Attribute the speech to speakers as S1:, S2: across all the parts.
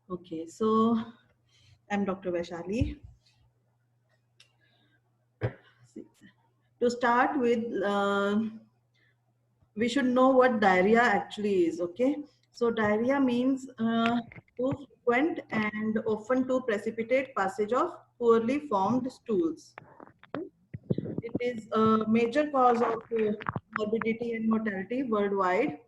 S1: Okay, so I'm Dr. Vaishali. To start with, we should know what diarrhea actually is. Okay, so diarrhea means too frequent and often too precipitate passage of poorly formed stools. It is a major cause of morbidity and mortality worldwide.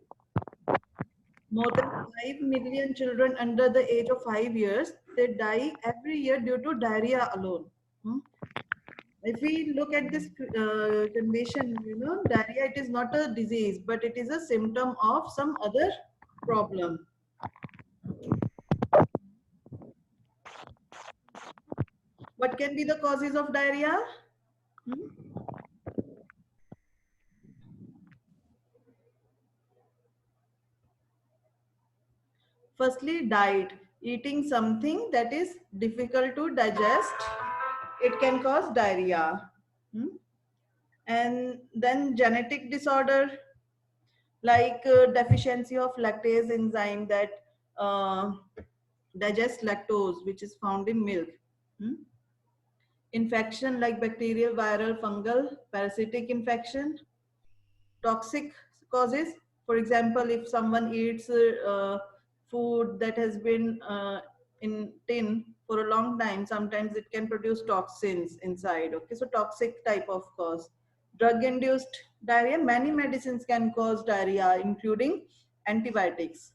S1: More than 5 million children under the age of 5 years, they die every year due to diarrhea alone. Hmm? If we look at this condition, diarrhea, it is not a disease, but it is a symptom of some other problem. What can be the causes of diarrhea? Hmm? Firstly, diet. Eating something that is difficult to digest, it can cause diarrhea. Hmm? And then genetic disorder, like deficiency of lactase enzyme that uh, digest lactose, which is found in milk. Hmm? Infection like bacterial, viral, fungal, parasitic infection. Toxic causes, for example, if someone eats food that has been in tin for a long time, sometimes it can produce toxins inside. Okay, so toxic type of cause. Drug induced diarrhea, many medicines can cause diarrhea including antibiotics.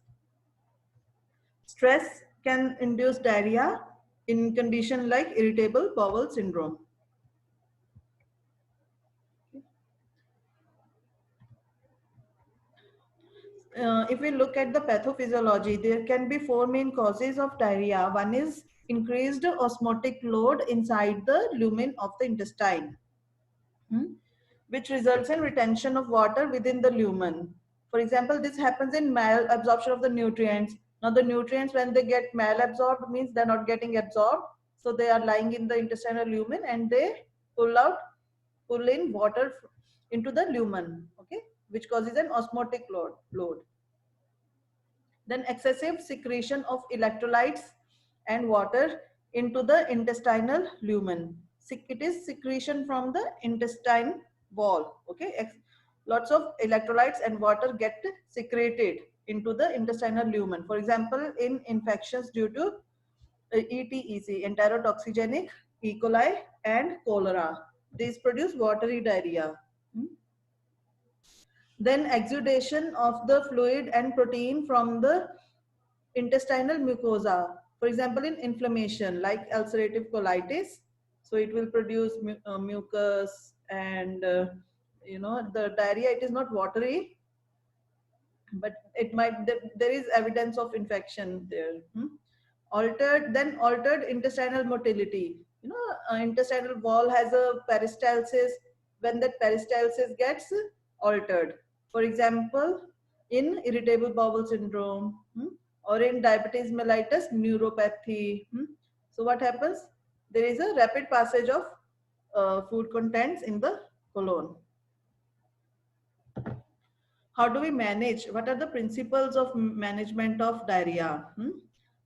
S1: Stress can induce diarrhea in condition like irritable bowel syndrome. If we look at the pathophysiology, there can be four main causes of diarrhea. One is increased osmotic load inside the lumen of the intestine, which results in retention of water within the lumen. For example, this happens in malabsorption of the nutrients. Now, the nutrients, when they get malabsorbed, means they're not getting absorbed. So they are lying in the intestinal lumen and they pull in water into the lumen, okay, which causes an osmotic load. Then excessive secretion of electrolytes and water into the intestinal lumen. It is secretion from the intestine wall. Okay, lots of electrolytes and water get secreted into the intestinal lumen. For example, in infections due to ETEC, enterotoxigenic E. coli and cholera. These produce watery diarrhea. Then exudation of the fluid and protein from the intestinal mucosa. For example, in inflammation like ulcerative colitis, so it will produce mucus and the diarrhea. It is not watery, but it might there is evidence of infection there. Altered intestinal motility. Intestinal wall has a peristalsis. When that peristalsis gets altered, for example, in irritable bowel syndrome, or in diabetes mellitus neuropathy. So what happens? There is a rapid passage of food contents in the colon. How do we manage? What are the principles of management of diarrhea?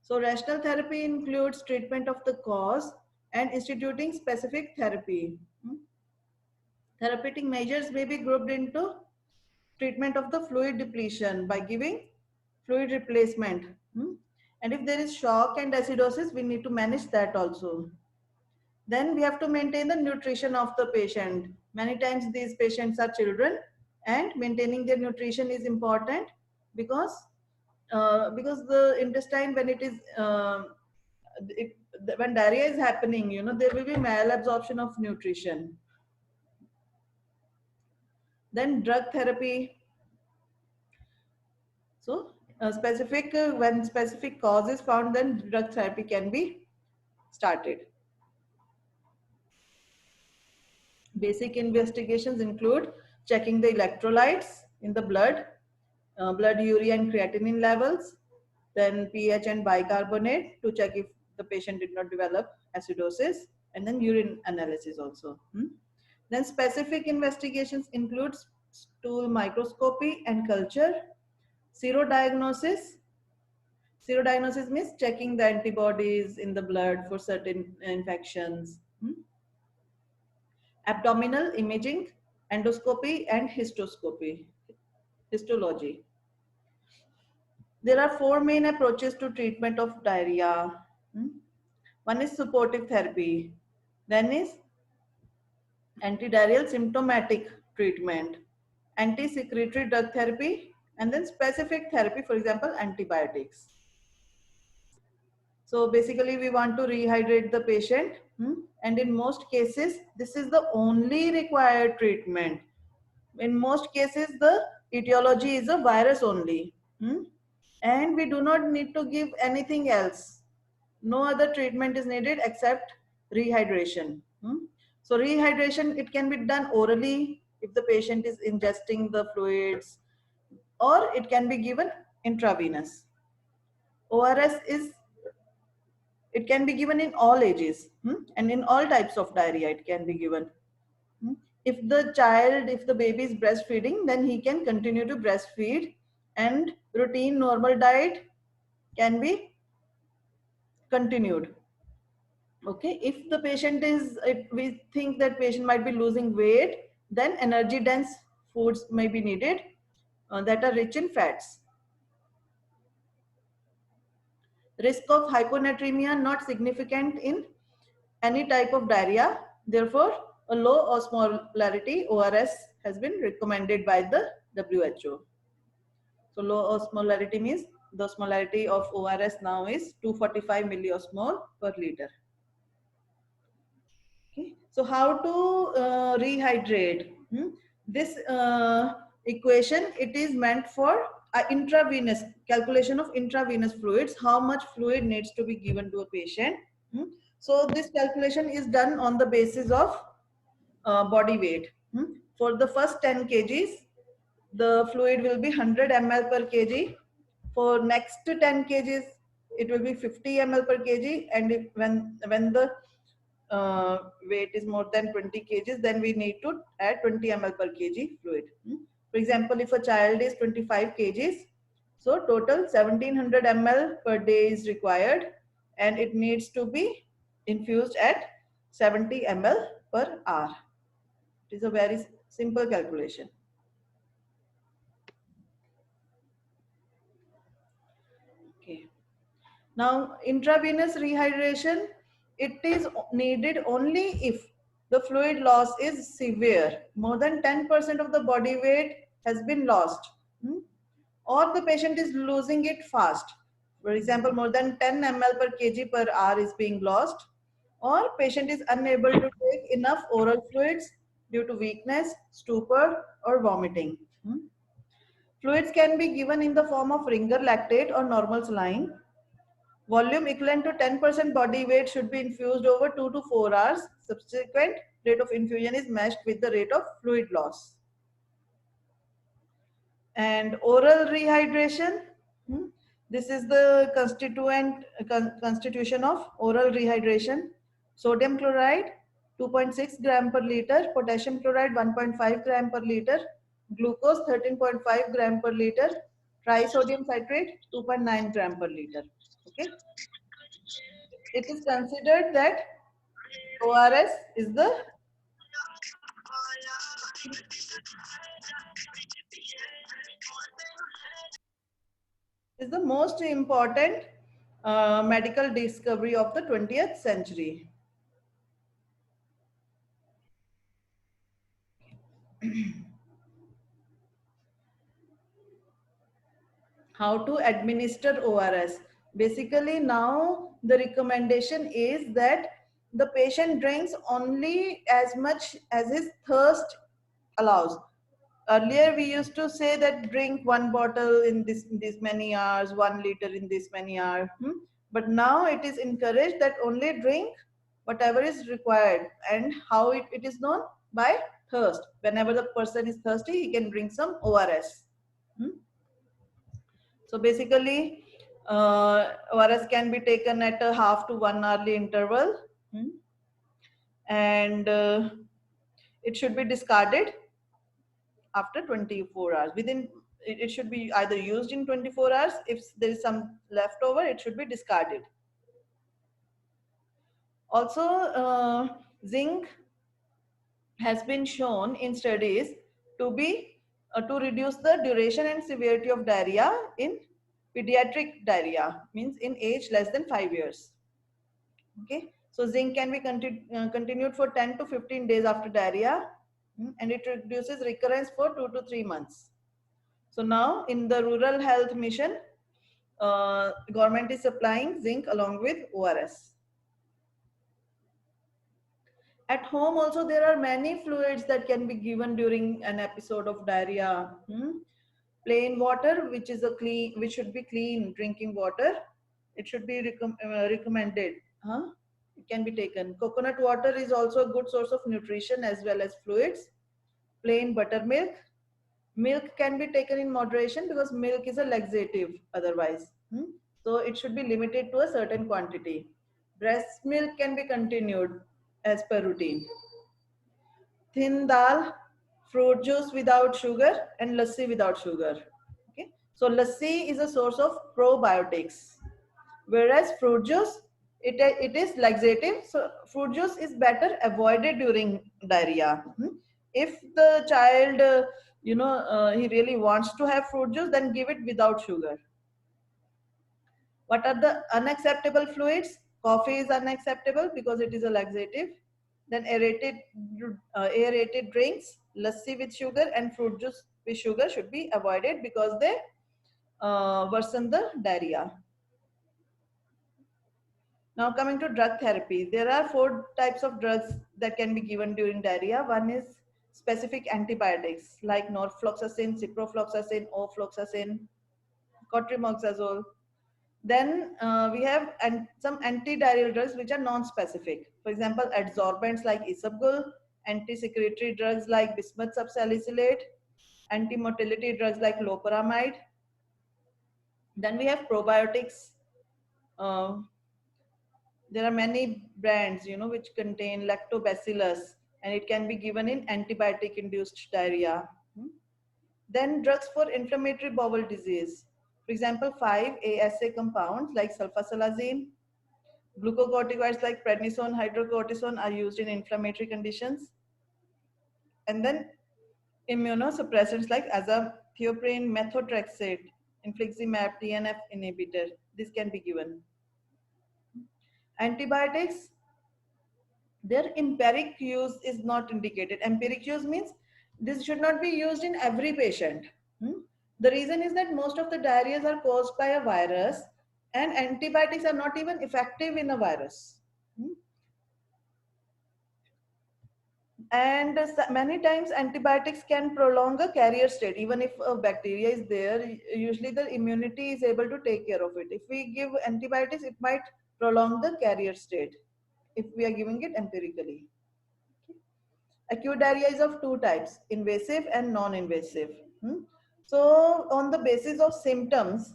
S1: So rational therapy includes treatment of the cause and instituting specific therapy. Therapeutic measures may be grouped into treatment of the fluid depletion by giving fluid replacement. And if there is shock and acidosis, we need to manage that also. Then we have to maintain the nutrition of the patient. Many times these patients are children and maintaining their nutrition is important because the intestine, when it is it, when diarrhea is happening, there will be malabsorption of nutrition. Then drug therapy. So when specific cause is found, then drug therapy can be started. Basic investigations include checking the electrolytes in the blood, blood urea and creatinine levels, then pH and bicarbonate to check if the patient did not develop acidosis, and then urine analysis also. Then specific investigations include stool microscopy and culture, serodiagnosis. Serodiagnosis means checking the antibodies in the blood for certain infections. Abdominal imaging, endoscopy, and histology. There are four main approaches to treatment of diarrhea. One is supportive therapy. Then is antidiarrheal symptomatic treatment, anti-secretory drug therapy, and then specific therapy, for example, antibiotics. So basically we want to rehydrate the patient, and in most cases this is the only required treatment. In most cases the etiology is a virus only, and we do not need to give anything else. No other treatment is needed except rehydration. So rehydration, it can be done orally if the patient is ingesting the fluids, or it can be given intravenous. ORS is, it can be given in all ages, and in all types of diarrhea it can be given. If the child, if the baby is breastfeeding, then he can continue to breastfeed, and routine normal diet can be continued. Okay, if the patient is, we think that patient might be losing weight, then energy dense foods may be needed that are rich in fats. Risk of hyponatremia not significant in any type of diarrhea. Therefore, a low osmolarity ORS has been recommended by the WHO. So low osmolarity means the osmolarity of ORS now is 245 milliosmol per liter. Okay. So how to rehydrate? This equation, it is meant for intravenous calculation of intravenous fluids, how much fluid needs to be given to a patient. So this calculation is done on the basis of body weight. For the first 10 kgs, the fluid will be 100 ml per kg. For next 10 kgs, it will be 50 ml per kg, and if, when the weight is more than 20 kgs, then we need to add 20 ml per kg fluid. For example, if a child is 25 kgs, so total 1700 ml per day is required, and it needs to be infused at 70 ml per hour. It is a very simple calculation. Okay. Now, intravenous rehydration, it is needed only if the fluid loss is severe. More than 10% of the body weight has been lost, or the patient is losing it fast. For example, more than 10 ml per kg per hour is being lost, or patient is unable to take enough oral fluids due to weakness, stupor, or vomiting. Fluids can be given in the form of ringer lactate or normal saline. Volume equivalent to 10% body weight should be infused over 2 to 4 hours. Subsequent rate of infusion is matched with the rate of fluid loss. And oral rehydration, this is the constitution of oral rehydration. Sodium chloride 2.6 gram per liter, potassium chloride 1.5 gram per liter, glucose 13.5 gram per liter, trisodium citrate 2.9 gram per liter. Okay, it is considered that ORS is the most important medical discovery of the 20th century. How to administer ORS? Basically, now the recommendation is that the patient drinks only as much as his thirst allows. Earlier, we used to say that drink one bottle in this many hours, 1 liter in this many hours. But now it is encouraged that only drink whatever is required. And how it is known? By thirst. Whenever the person is thirsty, he can drink some ORS. So basically, ORS can be taken at a half to 1 hourly interval, and it should be discarded after 24 hours. Within it should be either used in 24 hours. If there is some leftover, it should be discarded. Also, zinc has been shown in studies to be to reduce the duration and severity of diarrhea in pediatric diarrhea, means in age less than 5 years. Okay, so zinc can be continued for 10 to 15 days after diarrhea, and it reduces recurrence for 2 to 3 months. So now in the rural health mission, government is supplying zinc along with ORS. At home also there are many fluids that can be given during an episode of diarrhea. Plain water, which is which should be clean drinking water, it should be recommended. It can be taken. Coconut water is also a good source of nutrition as well as fluids. Plain buttermilk. Milk can be taken in moderation because milk is a laxative otherwise. So it should be limited to a certain quantity. Breast milk can be continued as per routine. Thin dal, fruit juice without sugar, and lassi without sugar. Okay, so lassi is a source of probiotics, whereas fruit juice, it is laxative. So fruit juice is better avoided during diarrhea. If the child, he really wants to have fruit juice, then give it without sugar. What are the unacceptable fluids? Coffee is unacceptable because it is a laxative. Then aerated drinks, lassi with sugar, and fruit juice with sugar should be avoided because they worsen the diarrhea. Now coming to drug therapy, there are 4 types of drugs that can be given during diarrhea. One is specific antibiotics like norfloxacin, ciprofloxacin, ofloxacin, cotrimoxazole. Then we have some antidiarrheal drugs which are non-specific. For example, adsorbents like isabgol, anti-secretory drugs like bismuth subsalicylate, anti-motility drugs like loperamide. Then we have probiotics. Uh, there are many brands, which contain lactobacillus, and it can be given in antibiotic-induced diarrhea. Then drugs for inflammatory bowel disease. For example, 5-ASA compounds like sulfasalazine, glucocorticoids like prednisone, hydrocortisone are used in inflammatory conditions. And then immunosuppressants like azathioprine, methotrexate, infliximab, TNF inhibitor. This can be given. Antibiotics, their empiric use is not indicated. Empiric use means this should not be used in every patient. The reason is that most of the diarrheas are caused by a virus, and antibiotics are not even effective in a virus. And many times antibiotics can prolong a carrier state. Even if a bacteria is there, usually the immunity is able to take care of it. If we give antibiotics, it might prolong the carrier state if we are giving it empirically. Acute diarrhea is of 2 types, invasive and non-invasive. So on the basis of symptoms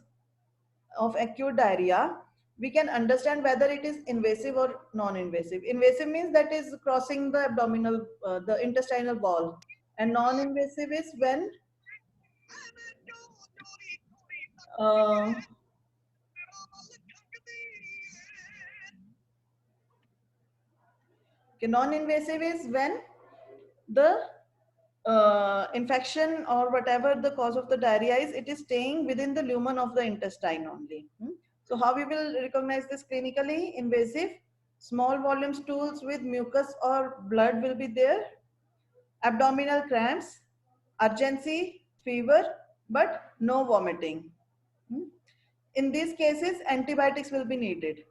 S1: of acute diarrhea, we can understand whether it is invasive or non-invasive. Invasive means that is crossing the abdominal, the intestinal wall, and non-invasive is when uh, okay, non-invasive is when the infection or whatever the cause of the diarrhea is, it is staying within the lumen of the intestine only. So how we will recognize this clinically? Invasive, small volume stools with mucus or blood will be there, abdominal cramps, urgency, fever, but no vomiting. In these cases, antibiotics will be needed.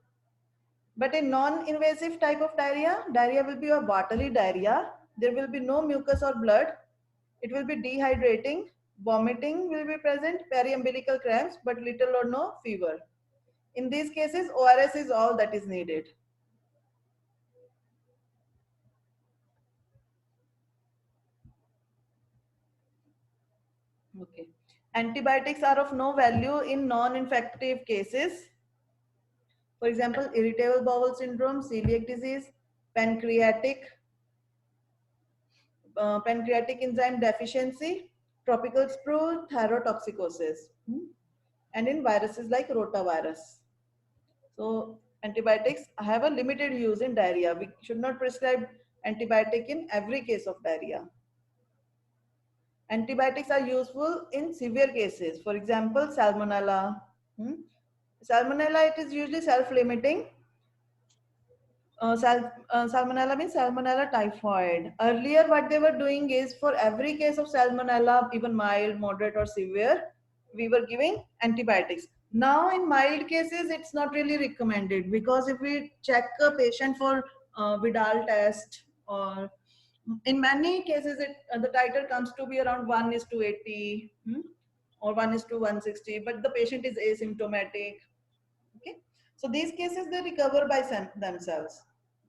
S1: But in non-invasive type of diarrhea, diarrhea will be a watery diarrhea. There will be no mucus or blood. It will be dehydrating. Vomiting will be present, periumbilical cramps, but little or no fever. In these cases, ORS is all that is needed. Okay. Antibiotics are of no value in non-infective cases. For example, irritable bowel syndrome, celiac disease, pancreatic enzyme deficiency, tropical sprue, thyrotoxicosis, and in viruses like rotavirus. So antibiotics have a limited use in diarrhea. We should not prescribe antibiotic in every case of diarrhea. Antibiotics are useful in severe cases. For example, salmonella. Salmonella, it is usually self-limiting. Salmonella means Salmonella typhoid. Earlier, what they were doing is for every case of Salmonella, even mild, moderate, or severe, we were giving antibiotics. Now, in mild cases, it's not really recommended because if we check a patient for Vidal test, or in many cases, the titer comes to be around 1 is to 80, or 1 is to 160, but the patient is asymptomatic. Okay, so these cases they recover by themselves,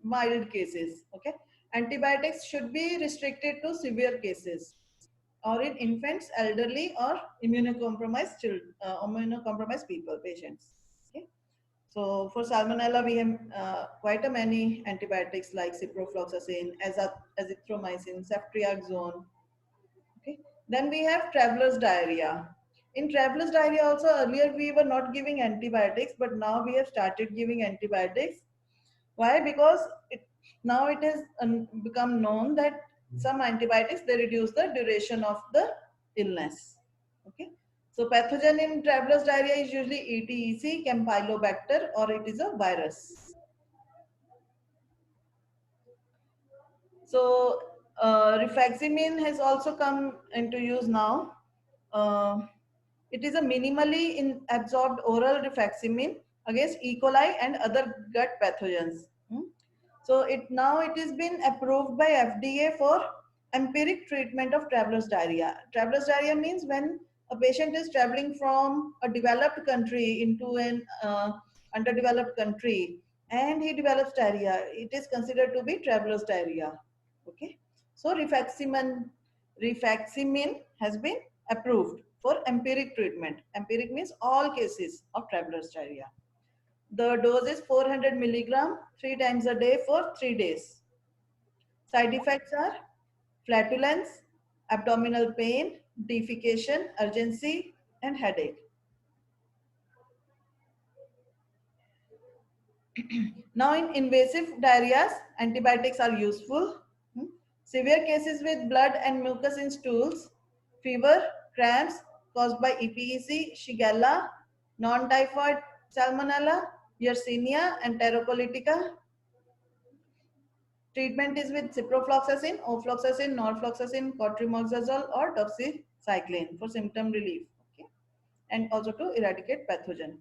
S1: mild cases. Okay, antibiotics should be restricted to severe cases or in infants, elderly, or immunocompromised children, immunocompromised people, patients. Okay, so for salmonella we have quite a many antibiotics like ciprofloxacin, azithromycin, ceftriaxone. Okay. Then we have traveler's diarrhea. In traveler's diarrhea also earlier we were not giving antibiotics, but now we have started giving antibiotics. Why? Because now it has become known that some antibiotics they reduce the duration of the illness. Okay. So pathogen in traveler's diarrhea is usually ETEC, Campylobacter, or it is a virus. So rifaximin has also come into use now. Uh, it is a minimally absorbed oral rifaximin against E. coli and other gut pathogens. So it is been approved by FDA for empiric treatment of traveler's diarrhea. Traveler's diarrhea means when a patient is traveling from a developed country into an underdeveloped country and he develops diarrhea, it is considered to be traveler's diarrhea. Okay, so rifaximin has been approved for empiric treatment. Empiric means all cases of traveler's diarrhea. The dose is 400 milligram 3 times a day for 3 days. Side effects are flatulence, abdominal pain, defecation, urgency, and headache. Now, in invasive diarrheas, antibiotics are useful. Severe cases with blood and mucus in stools, fever, cramps caused by EPEC, Shigella, non-typhoid Salmonella, Yersinia, and Enterocolytica. Treatment is with ciprofloxacin, ofloxacin, norfloxacin, cotrimoxazole, or doxycycline for symptom relief, okay, and also to eradicate pathogen.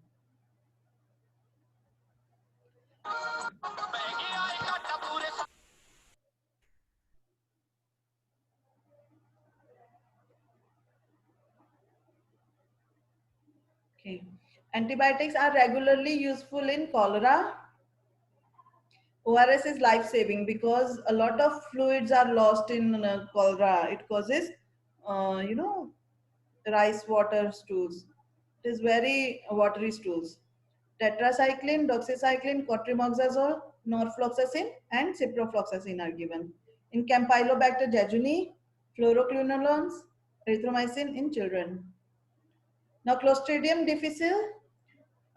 S1: Okay, antibiotics are regularly useful in cholera. ORS is life-saving because a lot of fluids are lost in cholera. It causes, you know, rice water stools. It is very watery stools. Tetracycline, doxycycline, cotrimoxazole, norfloxacin, and ciprofloxacin are given. In Campylobacter jejuni, fluoroquinolones, erythromycin in children. Now, Clostridium difficile,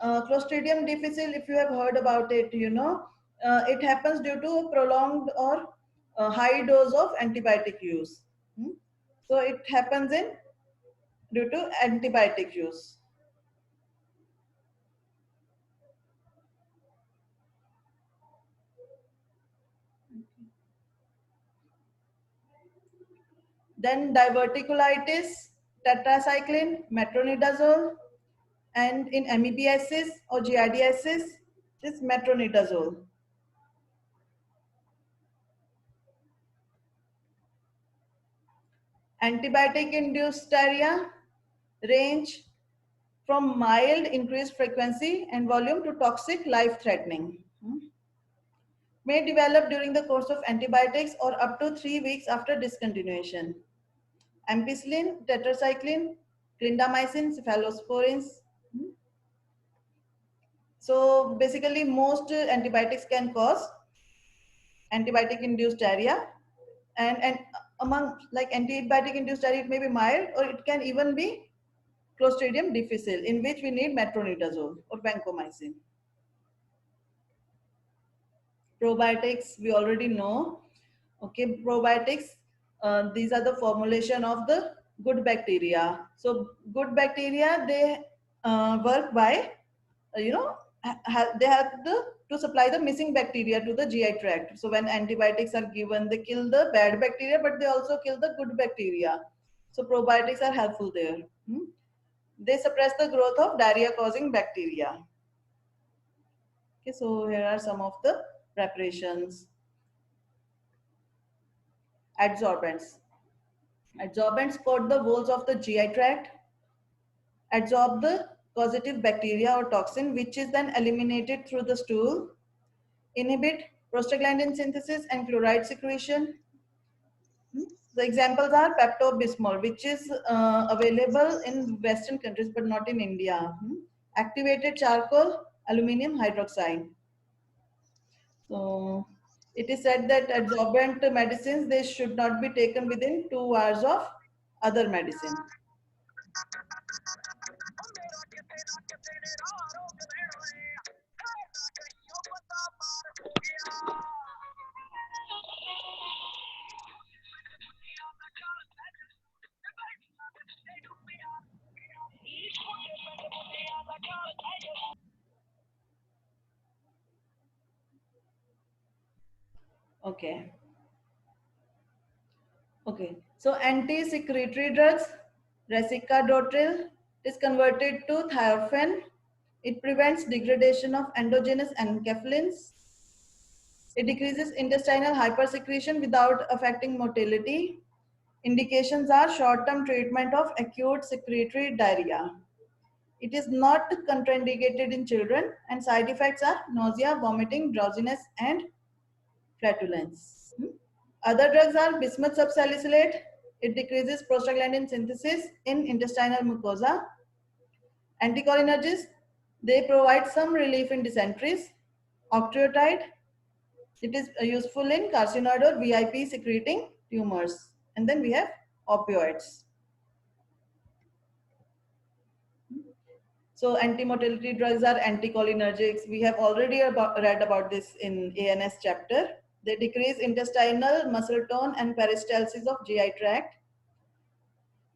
S1: if you have heard about it, it happens due to a prolonged or high dose of antibiotic use. So it happens in due to antibiotic use. Then diverticulitis, tetracycline, metronidazole, and in amoebiasis or giardiasis, it is metronidazole. Antibiotic-induced diarrhea range from mild increased frequency and volume to toxic life-threatening. May develop during the course of antibiotics or up to 3 weeks after discontinuation. Ampicillin, tetracycline, clindamycin, cephalosporins. So basically most antibiotics can cause antibiotic induced diarrhea, and among like antibiotic induced diarrhea, it may be mild or it can even be Clostridium difficile, in which we need metronidazole or vancomycin. Probiotics, we already know. Okay, probiotics, these are the formulation of the good bacteria. So good bacteria, they work by, you know, they have to supply the missing bacteria to the GI tract. So when antibiotics are given, they kill the bad bacteria, but they also kill the good bacteria. So probiotics are helpful there. They suppress the growth of diarrhea causing bacteria. Okay, so here are some of the preparations. Adsorbents. Adsorbents coat the walls of the GI tract, absorb the causative bacteria or toxin, which is then eliminated through the stool, inhibit prostaglandin synthesis and chloride secretion. The examples are Pepto-Bismol, which is available in Western countries but not in India. Activated charcoal, aluminum hydroxide. So it is said that adsorbent medicines, they should not be taken within 2 hours of other medicine. Okay. Okay. So anti-secretory drugs, Resicadotril is converted to thiofen. It prevents degradation of endogenous enkephalins. It decreases intestinal hypersecretion without affecting motility. Indications are short-term treatment of acute secretory diarrhea. It is not contraindicated in children and side effects are nausea, vomiting, drowsiness and flatulence. Other drugs are bismuth subsalicylate. It decreases prostaglandin synthesis in intestinal mucosa. Anticholinergics, they provide some relief in dysenteries. Octreotide, it is useful in carcinoid or VIP secreting tumors. And then we have opioids. So anti-motility drugs are anticholinergics. We have already read about this in ANS chapter. They decrease intestinal muscle tone and peristalsis of GI tract.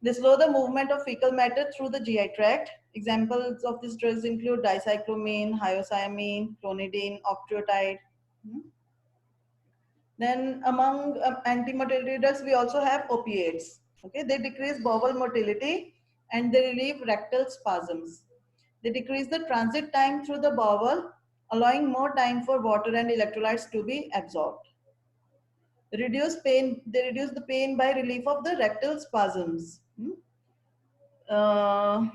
S1: They slow the movement of fecal matter through the GI tract. Examples of these drugs include dicyclomine, hyoscyamine, clonidine, octreotide. Then among anti-motility drugs, we also have opiates. Okay, they decrease bowel motility and they relieve rectal spasms. They decrease the transit time through the bowel, allowing more time for water and electrolytes to be absorbed. Reduce pain. They reduce the pain by relief of the rectal spasms. Uh,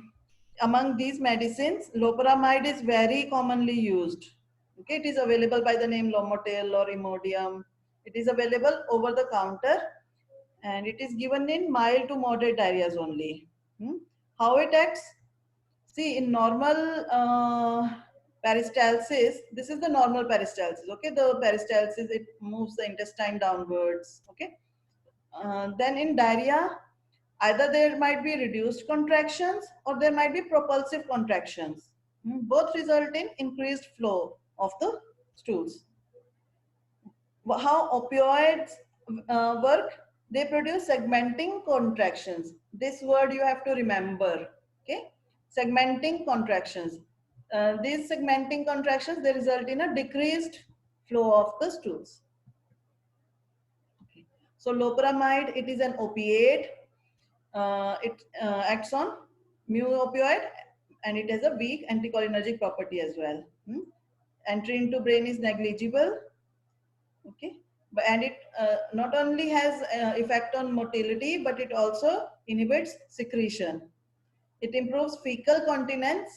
S1: Among these medicines, loperamide is very commonly used. Okay, it is available by the name Lomotil or Imodium. It is available over the counter and it is given in mild to moderate diarrheas only. How it acts? See, in normal peristalsis, this is the normal peristalsis. Okay, the peristalsis, it moves the intestine downwards. Okay, then in diarrhea, either there might be reduced contractions or there might be propulsive contractions. Both result in increased flow of the stools. How opioids work? They produce segmenting contractions. This word you have to remember. Okay, segmenting contractions. These segmenting contractions, they result in a decreased flow of the stools. Okay. So loperamide, it is an opiate. It acts on mu opioid and it has a weak anticholinergic property as well. Entry into brain is negligible. Okay, and it not only has effect on motility, but it also inhibits secretion. It improves fecal continence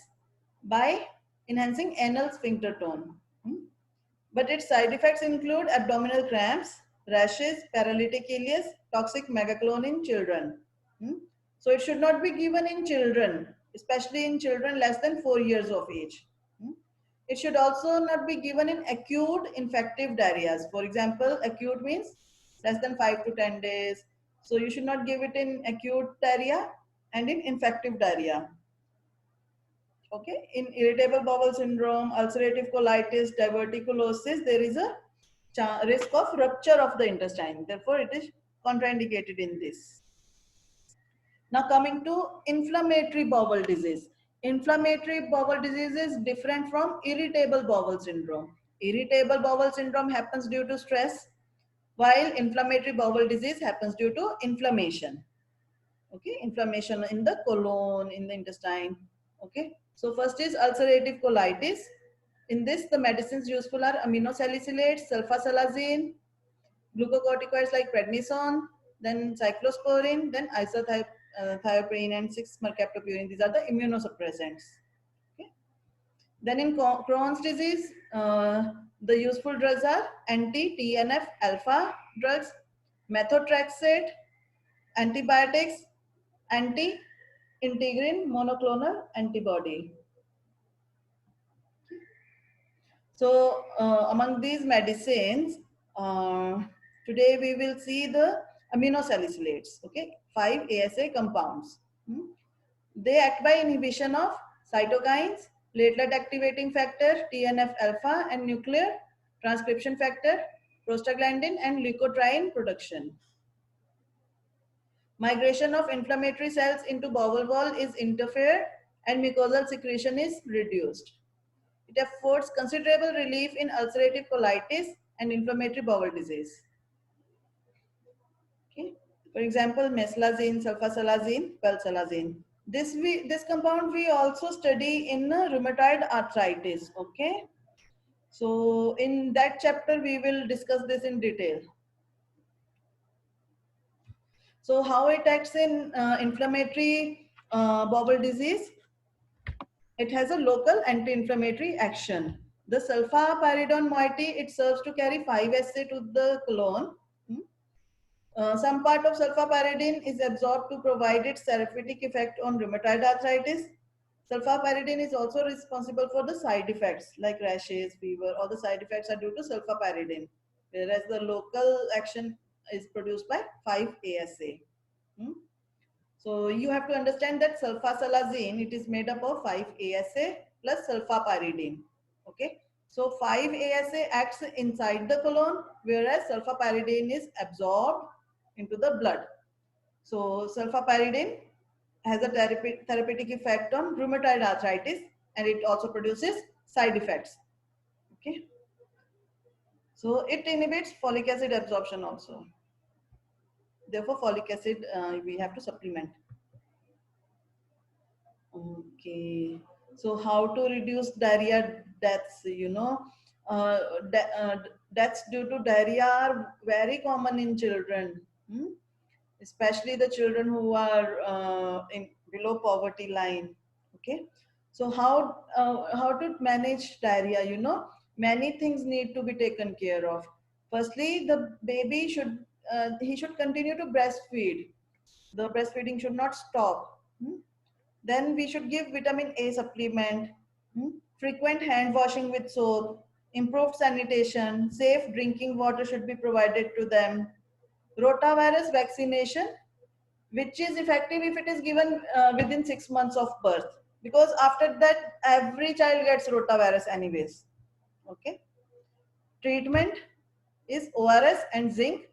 S1: by enhancing anal sphincter tone. But its side effects include abdominal cramps, rashes, paralytic ileus, toxic megaclone in children. So it should not be given in children, especially in children less than 4 years of age. It should also not be given in acute infective diarrheas. For example, acute means less than 5 to 10 days, So you should not give it in acute diarrhea and in infective diarrhea. Okay, in irritable bowel syndrome, ulcerative colitis, diverticulosis, there is a risk of rupture of the intestine. Therefore, it is contraindicated in this. Now coming to inflammatory bowel disease. Inflammatory bowel disease is different from irritable bowel syndrome. Irritable bowel syndrome happens due to stress, while inflammatory bowel disease happens due to inflammation. Okay, inflammation in the colon, in the intestine. Okay, so first is ulcerative colitis. In this, the medicines useful are aminosalicylates, sulfasalazine, glucocorticoids like prednisone, then cyclosporin, then isothiopurine and 6-mercaptopurine. These are the immunosuppressants. Okay. Then in Crohn's disease, the useful drugs are anti-TNF alpha drugs, methotrexate, antibiotics, anti-integrin monoclonal antibody. So among these medicines, today we will see the aminosalicylates, okay, 5 ASA compounds. They act by inhibition of cytokines, platelet activating factor, TNF alpha, and nuclear transcription factor, prostaglandin, and leukotriene production. Migration of inflammatory cells into bowel wall is interfered and mucosal secretion is reduced. It affords considerable relief in ulcerative colitis and inflammatory bowel disease. Okay. For example, meslazine, sulfasalazine, valsalazine. This compound we also study in rheumatoid arthritis. Okay. So in that chapter we will discuss this in detail. So how it acts in inflammatory bowel disease? It has a local anti-inflammatory action. The sulfapyridone moiety, it serves to carry 5-SA to the colon. Some part of sulfapyridine is absorbed to provide its therapeutic effect on rheumatoid arthritis. Sulfapyridine is also responsible for the side effects like rashes, fever. All the side effects are due to sulfapyridine, whereas the local action is produced by 5-ASA. So you have to understand that sulfasalazine, it is made up of 5-ASA plus sulfapyridine. Okay. So 5-ASA acts inside the colon, whereas sulfapyridine is absorbed into the blood. So sulfapyridine has a therapeutic effect on rheumatoid arthritis, and it also produces side effects. Okay. So it inhibits folic acid absorption also. Therefore, folic acid we have to supplement. Okay. So how to reduce diarrhea deaths? Uh, deaths due to diarrhea are very common in children, especially the children who are in below poverty line. Okay. So how to manage diarrhea? Many things need to be taken care of. Firstly, the baby should he should continue to breastfeed. The breastfeeding should not stop. Then we should give vitamin A supplement, frequent hand washing with soap, improved sanitation, safe drinking water should be provided to them. Rotavirus vaccination, which is effective if it is given within 6 months of birth, because after that every child gets rotavirus anyways. Okay. Treatment is ORS and zinc,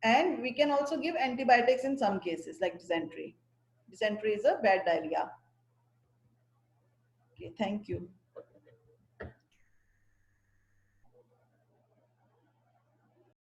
S1: and we can also give antibiotics in some cases like dysentery. Dysentery is a bad diarrhea. Okay, thank you.